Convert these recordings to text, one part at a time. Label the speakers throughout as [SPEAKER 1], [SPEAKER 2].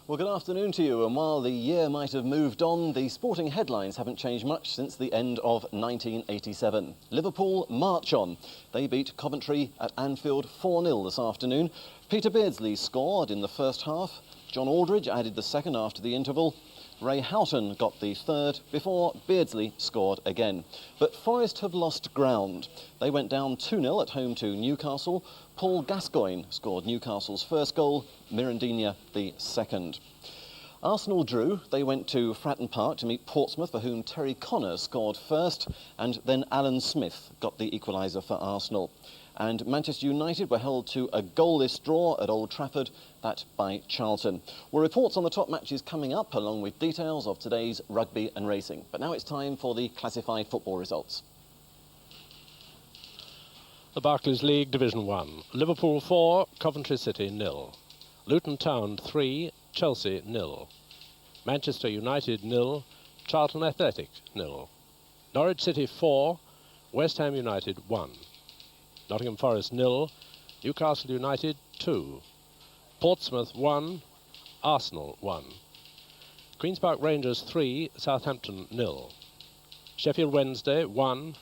[SPEAKER 1] Well, good afternoon to you, and while the year might have moved on, the sporting headlines haven't changed much since the end of 1987. Liverpool march on. They beat Coventry at Anfield 4-0 this afternoon. Peter Beardsley scored in the first half. John Aldridge added the second after the interval. Ray Houghton got the third before Beardsley scored again. But Forest have lost ground. They went down 2-0 at home to Newcastle. Paul Gascoigne scored Newcastle's first goal, Mirandinha the second. Arsenal drew. They went to Fratton Park to meet Portsmouth, for whom Terry Connor scored first, and then Alan Smith got the equaliser for Arsenal. And Manchester United were held to a goalless draw at Old Trafford, that by Charlton. Well, reports on the top matches coming up, along with details of today's rugby and racing. But now it's time for the classified football results.
[SPEAKER 2] The Barclays League Division 1. Liverpool 4, Coventry City 0. Luton Town 3, Chelsea 0. Manchester United 0, Charlton Athletic 0. Norwich City 4, West Ham United 1. Nottingham Forest 0, Newcastle United 2. Portsmouth 1, Arsenal 1. Queen's Park Rangers 3, Southampton 0. Sheffield Wednesday 1,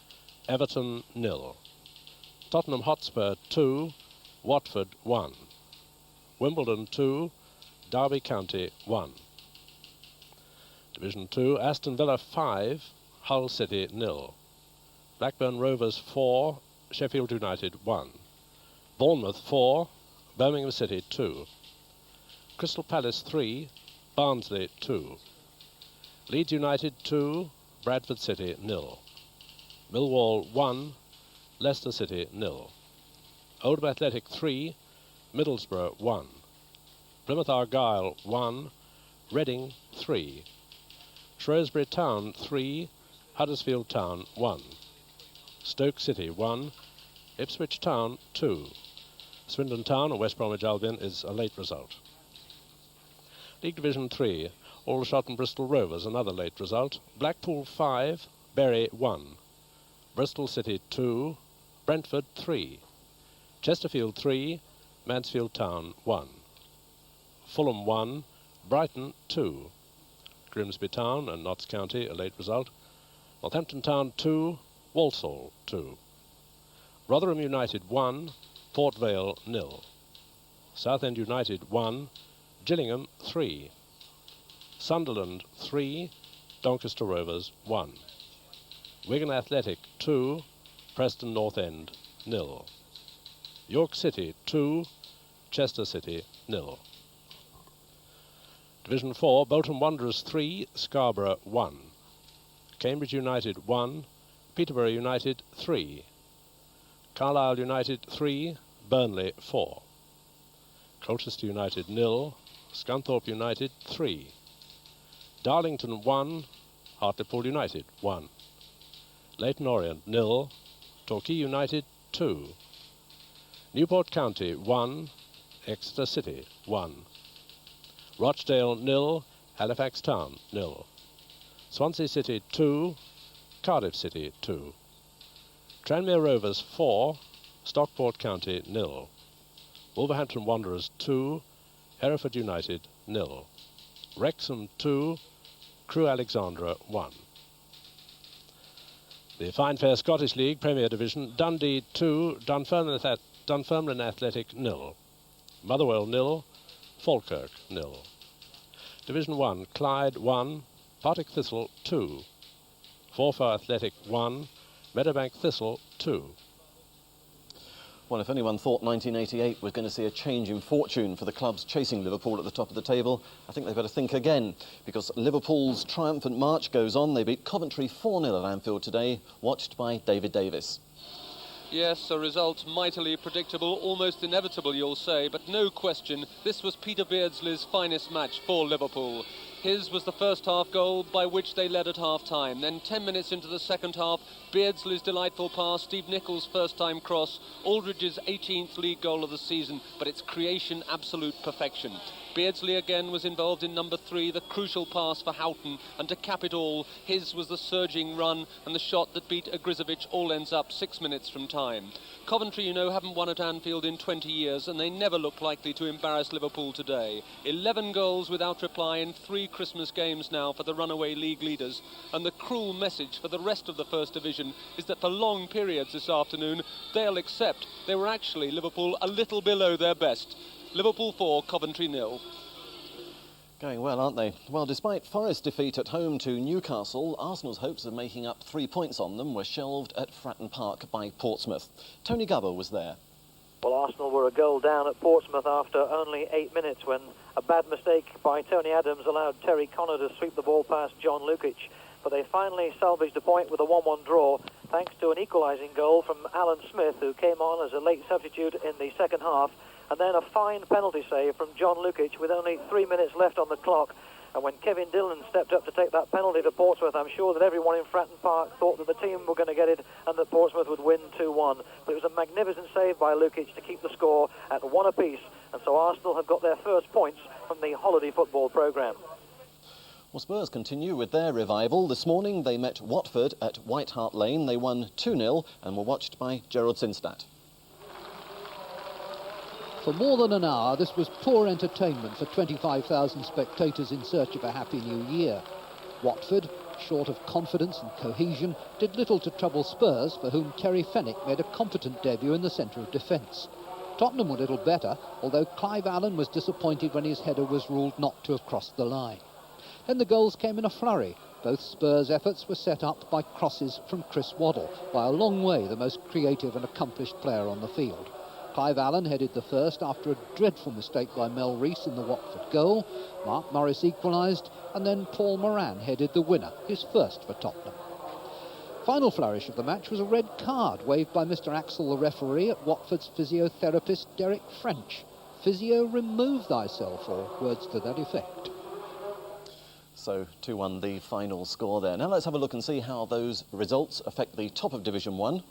[SPEAKER 2] Everton 0. Tottenham Hotspur 2, Watford 1. Wimbledon 2, Derby County 1. Division 2, Aston Villa 5, Hull City 0. Blackburn Rovers 4, Sheffield United 1. Bournemouth 4, Birmingham City 2. Crystal Palace 3, Barnsley 2. Leeds United 2, Bradford City 0. Millwall 1, Leicester City 0. Oldham Athletic 3, Middlesbrough 1. Plymouth Argyle 1, Reading 3. Shrewsbury Town 3, Huddersfield Town 1. Stoke City 1, Ipswich Town 2. Swindon Town and West Bromwich Albion is a late result. League Division 3, Aldershot and Bristol Rovers, another late result. Blackpool 5, Bury 1. Bristol City 2, Brentford 3. Chesterfield 3, Mansfield Town 1. Fulham 1, Brighton 2. Grimsby Town and Notts County, a late result. Northampton Town 2, Walsall 2. Rotherham United 1, Port Vale 0. Southend United 1, Gillingham 3. Sunderland 3, Doncaster Rovers 1. Wigan Athletic 2, Preston North End 0. York City 2, Chester City 0. Division 4, Bolton Wanderers 3, Scarborough 1. Cambridge United 1, Peterborough United 3. Carlisle United 3, Burnley 4. Colchester United 0, Scunthorpe United 3. Darlington 1, Hartlepool United 1. Leyton Orient 0, Torquay United 2. Newport County 1, Exeter City 1. Rochdale 0, Halifax Town 0. Swansea City 2, Cardiff City 2. Tranmere Rovers 4, Stockport County 0. Wolverhampton Wanderers 2, Hereford United 0. Wrexham 2, Crewe Alexandra 1. The fine fair Scottish League Premier Division, Dundee 2, Dunfermline Athletic 0. Motherwell 0, Falkirk 0. Division 1, Clyde 1, Partick Thistle 2. Forfar Athletic 1, Meadowbank Thistle 2.
[SPEAKER 1] Well, if anyone thought 1988 was going to see a change in fortune for the clubs chasing Liverpool at the top of the table, I think they've got to think again, because Liverpool's triumphant march goes on. They beat Coventry 4-0 at Anfield today, watched by David Davis.
[SPEAKER 3] Yes, a result mightily predictable, almost inevitable, you'll say, but no question, this was Peter Beardsley's finest match for Liverpool. His was the first half goal by which they led at half-time. Then 10 minutes into the second half, Beardsley's delightful pass, Steve Nicholls' first-time cross, Aldridge's 18th league goal of the season, but its creation absolute perfection. Beardsley again was involved in number 3, the crucial pass for Houghton, and to cap it all, his was the surging run and the shot that beat Agrizovic. All ends up 6 minutes from time. Coventry, you know, haven't won at Anfield in 20 years, and they never look likely to embarrass Liverpool today. 11 goals without reply in 3 Christmas games now for the runaway league leaders, and the cruel message for the rest of the First Division is that for long periods this afternoon they'll accept they were actually, Liverpool, a little below their best. Liverpool 4, Coventry 0.
[SPEAKER 1] Going well, aren't they? Well, despite Forest's defeat at home to Newcastle, Arsenal's hopes of making up 3 points on them were shelved at Fratton Park by Portsmouth. Tony Gubber was there.
[SPEAKER 4] Well, Arsenal were a goal down at Portsmouth after only 8 minutes when a bad mistake by Tony Adams allowed Terry Connor to sweep the ball past John Lukic. But they finally salvaged a point with a 1-1 draw thanks to an equalising goal from Alan Smith, who came on as a late substitute in the second half, and then a fine penalty save from John Lukic with only 3 minutes left on the clock. And when Kevin Dillon stepped up to take that penalty to Portsmouth, I'm sure that everyone in Fratton Park thought that the team were going to get it and that Portsmouth would win 2-1. But it was a magnificent save by Lukic to keep the score at 1 apiece, and so Arsenal have got their first points from the holiday football programme.
[SPEAKER 1] Well, Spurs continue with their revival. This morning they met Watford at White Hart Lane. They won 2-0 and were watched by Gerald Sinstadt.
[SPEAKER 5] For more than an hour, this was poor entertainment for 25,000 spectators in search of a happy new year. Watford, short of confidence and cohesion, did little to trouble Spurs, for whom Terry Fenwick made a competent debut in the centre of defence. Tottenham were little better, although Clive Allen was disappointed when his header was ruled not to have crossed the line. Then the goals came in a flurry. Both Spurs' efforts were set up by crosses from Chris Waddle, by a long way the most creative and accomplished player on the field. Clive Allen headed the first after a dreadful mistake by Mel Rees in the Watford goal. Mark Morris equalised, and then Paul Moran headed the winner, his first for Tottenham. Final flourish of the match was a red card waved by Mr. Axel, the referee, at Watford's physiotherapist Derek French. Physio, remove thyself, or words to that effect.
[SPEAKER 1] So 2-1 the final score there. Now let's have a look and see how those results affect the top of Division 1.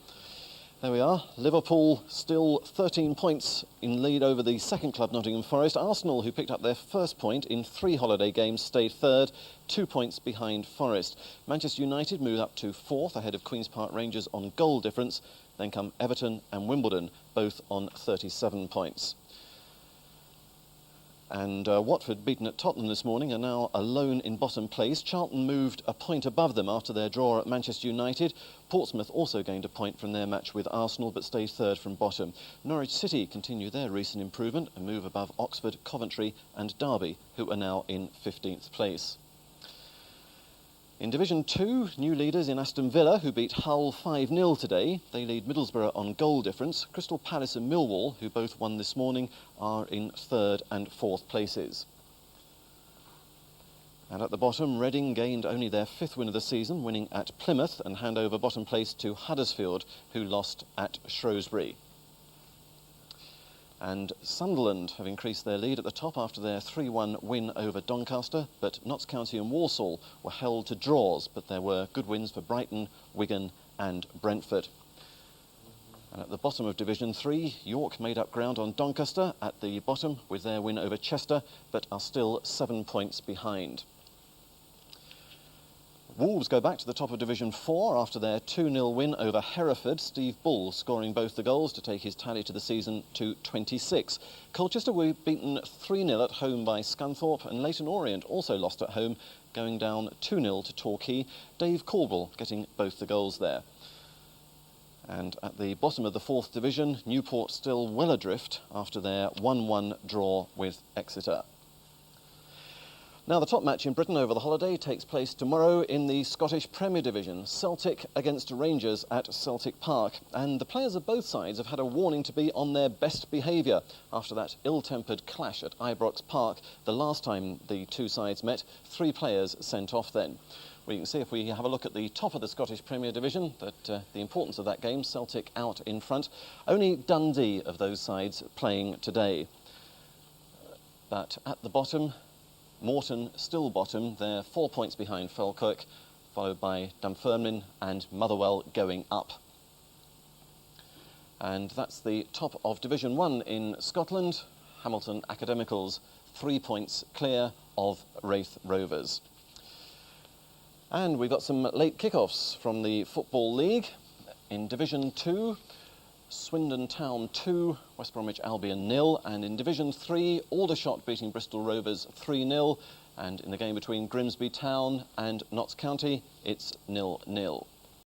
[SPEAKER 1] There we are. Liverpool still 13 points in lead over the second club, Nottingham Forest. Arsenal, who picked up their first point in 3 holiday games, stayed third, 2 points behind Forest. Manchester United moved up to fourth, ahead of Queen's Park Rangers on goal difference. Then come Everton and Wimbledon, both on 37 points. And Watford, beaten at Tottenham this morning, are now alone in bottom place. Charlton moved a point above them after their draw at Manchester United. Portsmouth also gained a point from their match with Arsenal, but stayed third from bottom. Norwich City continue their recent improvement and move above Oxford, Coventry and Derby, who are now in 15th place. In Division 2, new leaders in Aston Villa, who beat Hull 5-0 today. They lead Middlesbrough on goal difference. Crystal Palace and Millwall, who both won this morning, are in 3rd and 4th places. And at the bottom, Reading gained only their 5th win of the season, winning at Plymouth, and hand over bottom place to Huddersfield, who lost at Shrewsbury. And Sunderland have increased their lead at the top after their 3-1 win over Doncaster, but Notts County and Walsall were held to draws, but there were good wins for Brighton, Wigan and Brentford. And at the bottom of Division 3, York made up ground on Doncaster at the bottom with their win over Chester, but are still 7 points behind. Wolves go back to the top of Division 4 after their 2-0 win over Hereford. Steve Bull scoring both the goals to take his tally to the season to 26. Colchester were beaten 3-0 at home by Scunthorpe, and Leyton Orient also lost at home, going down 2-0 to Torquay. Dave Caldwell getting both the goals there. And at the bottom of the 4th Division, Newport still well adrift after their 1-1 draw with Exeter. Now, the top match in Britain over the holiday takes place tomorrow in the Scottish Premier Division. Celtic against Rangers at Celtic Park. And the players of both sides have had a warning to be on their best behaviour after that ill-tempered clash at Ibrox Park. The last time the two sides met, 3 players sent off then. Well, you can see if we have a look at the top of the Scottish Premier Division that the importance of that game, Celtic out in front. Only Dundee of those sides playing today. But at the bottom, Morton still bottom. They're 4 points behind Falkirk, followed by Dunfermline and Motherwell going up. And that's the top of Division 1 in Scotland. Hamilton Academicals, 3 points clear of Wraith Rovers. And we've got some late kickoffs from the Football League. In Division 2, Swindon Town 2, West Bromwich Albion 0, and in Division 3, Aldershot beating Bristol Rovers 3-0, and in the game between Grimsby Town and Notts County, it's 0-0.